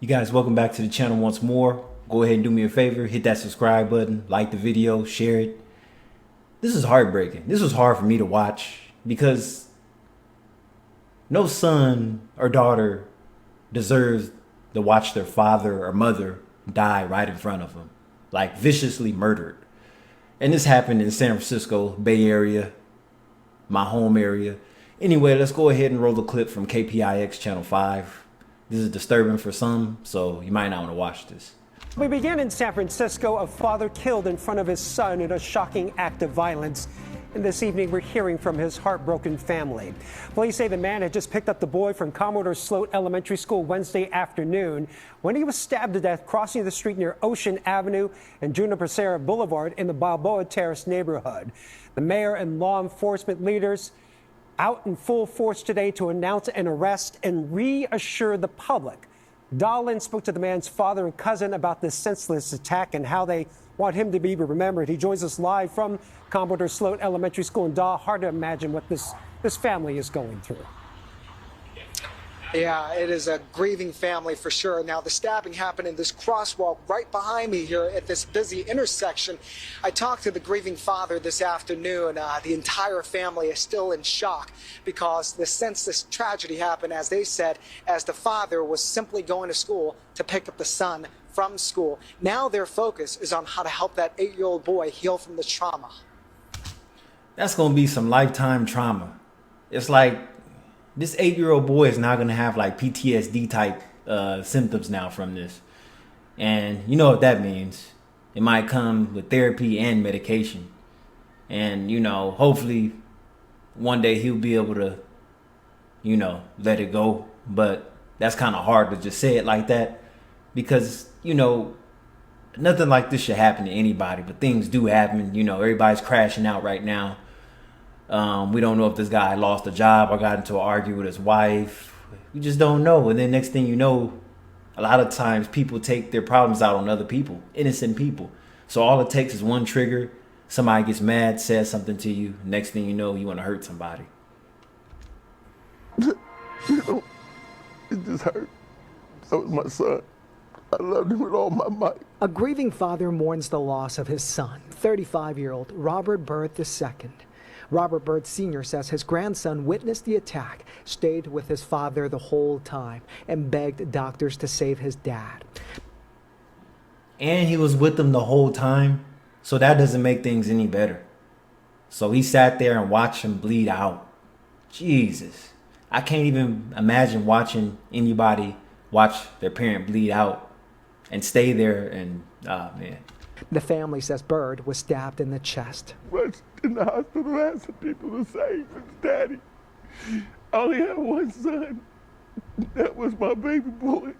You guys, welcome back to the channel once more. Go ahead and do me a favor, hit that subscribe button, like the video, share it. This is heartbreaking. This was hard for me to watch because no son or daughter deserves to watch their father or mother die right in front of them, like viciously murdered. And this happened in San Francisco Bay Area, my home area. Anyway, let's go ahead and roll the clip from KPIX Channel 5. This is disturbing for some, so you might not want to watch this. We begin in San Francisco, a father killed in front of his son in a shocking act of violence. And this evening, we're hearing from his heartbroken family. Police say the man had just picked up the boy from Commodore Sloat Elementary School Wednesday afternoon when he was stabbed to death crossing the street near Ocean Avenue and Juniper Serra Boulevard in the Balboa Terrace neighborhood. The mayor and law enforcement leaders out in full force today to announce an arrest and reassure the public. Dahlin spoke to the man's father and cousin about this senseless attack and how they want him to be remembered. He joins us live from Commodore Sloat Elementary School. And Dahl, hard to imagine what this family is going through. Yeah, it is a grieving family for sure. Now, the stabbing happened in this crosswalk right behind me here at this busy intersection. I talked to the grieving father this afternoon. The entire family is still in shock because since this tragedy happened, as they said, as the father was simply going to school to pick up the son from school. Now their focus is on how to help that 8-year-old boy heal from the trauma. That's going to be some lifetime trauma. It's like this 8-year-old boy is not going to have like PTSD type symptoms now from this. And you know what that means. It might come with therapy and medication. And, you know, hopefully one day he'll be able to, you know, let it go. But that's kind of hard to just say it like that because, you know, nothing like this should happen to anybody. But things do happen. You know, everybody's crashing out right now. We don't know if this guy lost a job or got into an argument with his wife. We just don't know. And then next thing you know, a lot of times people take their problems out on other people, innocent people. So all it takes is one trigger. Somebody gets mad, says something to you. Next thing you know, you want to hurt somebody. You know, it just hurt. That was my son. I loved him with all my might. A grieving father mourns the loss of his son, 35-year-old Robert Byrd II. Robert Byrd Sr. says his grandson witnessed the attack, stayed with his father the whole time, and begged doctors to save his dad. And he was with them the whole time, so that doesn't make things any better. So he sat there and watched him bleed out. Jesus. I can't even imagine watching anybody watch their parent bleed out and stay there and, man. The family says Byrd was stabbed in the chest. Rushed in the hospital asking people to save his daddy. I only had one son. That was my baby boy.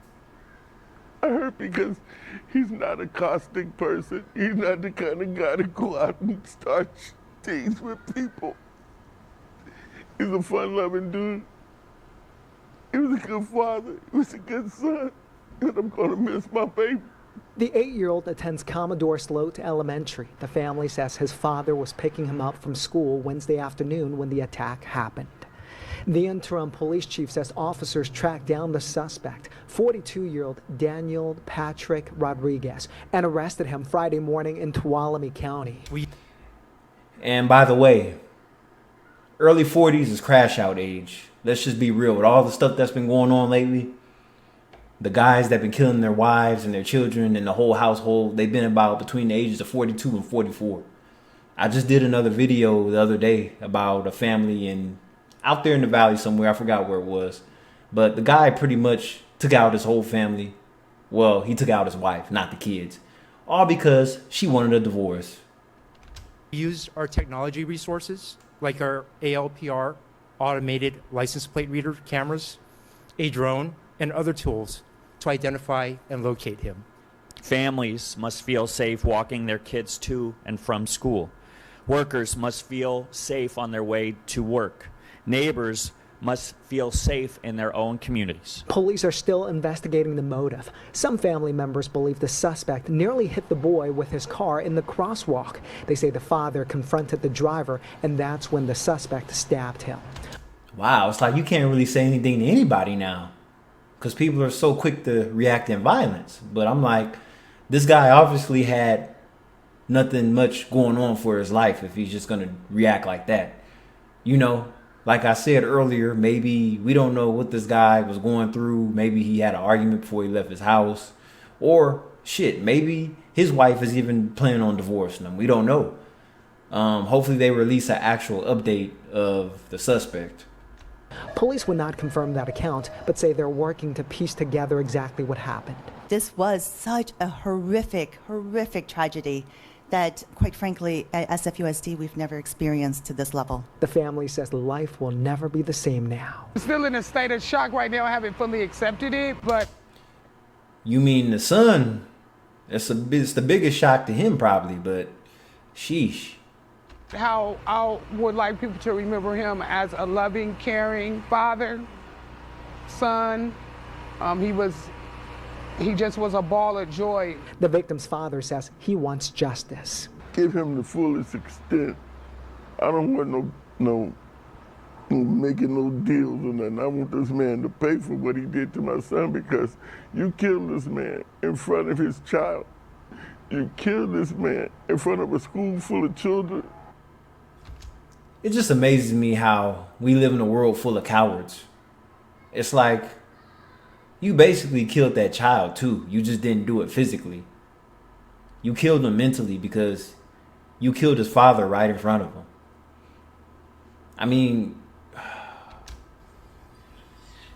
I hurt because he's not a caustic person. He's not the kind of guy to go out and start things with people. He's a fun-loving dude. He was a good father. He was a good son. And I'm going to miss my baby. The 8-year-old attends Commodore Sloat Elementary. The family says his father was picking him up from school Wednesday afternoon when the attack happened. The interim police chief says officers tracked down the suspect, 42-year-old Daniel Patrick Rodriguez, and arrested him Friday morning in Tuolumne County. And by the way, early 40s is crash out age. Let's just be real. With all the stuff that's been going on lately, the guys that have been killing their wives and their children and the whole household, they've been about between the ages of 42 and 44. I just did another video the other day about a family out there in the valley somewhere. I forgot where it was. But the guy pretty much took out his whole family. Well, he took out his wife, not the kids. All because she wanted a divorce. We use our technology resources like our ALPR, automated license plate reader cameras, a drone, and other tools to identify and locate him. Families must feel safe walking their kids to and from school. Workers must feel safe on their way to work. Neighbors must feel safe in their own communities. Police are still investigating the motive. Some family members believe the suspect nearly hit the boy with his car in the crosswalk. They say the father confronted the driver, and that's when the suspect stabbed him. Wow, it's like you can't really say anything to anybody now. because people are so quick to react in violence. But I'm like, this guy obviously had nothing much going on for his life if he's just going to react like that. You know, like I said earlier, maybe we don't know what this guy was going through. Maybe he had an argument before he left his house. Or shit, maybe his wife is even planning on divorcing him. We don't know. Hopefully they release an actual update of the suspect. Police would not confirm that account, but say they're working to piece together exactly what happened. This was such a horrific tragedy that, quite frankly, at SFUSD, we've never experienced to this level. The family says life will never be the same now. Still in a state of shock right now. I haven't fully accepted it, but... You mean the son? It's the biggest shock to him probably, but sheesh. How I would like people to remember him as a loving, caring father, son. He just was a ball of joy. The victim's father says he wants justice. Give him the fullest extent. I don't want no making no deals or nothing. I want this man to pay for what he did to my son, because you killed this man in front of his child. You killed this man in front of a school full of children. It just amazes me how we live in a world full of cowards. It's like, you basically killed that child too. You just didn't do it physically. You killed him mentally because you killed his father right in front of him. I mean,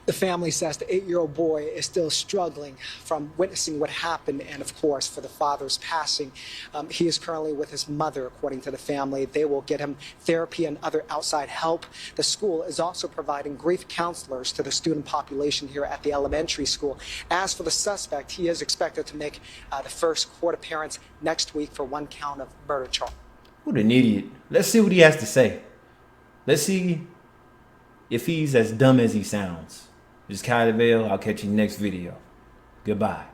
The family says the 8-year-old boy is still struggling from witnessing what happened and, of course, for the father's passing. He is currently with his mother, according to the family. They will get him therapy and other outside help. The school is also providing grief counselors to the student population here at the elementary school. As for the suspect, he is expected to make the first court appearance next week for 1 count of murder charge. what an idiot. Let's see what he has to say. Let's see if he's as dumb as he sounds. This is Kylie Vale. I'll catch you next video. Goodbye.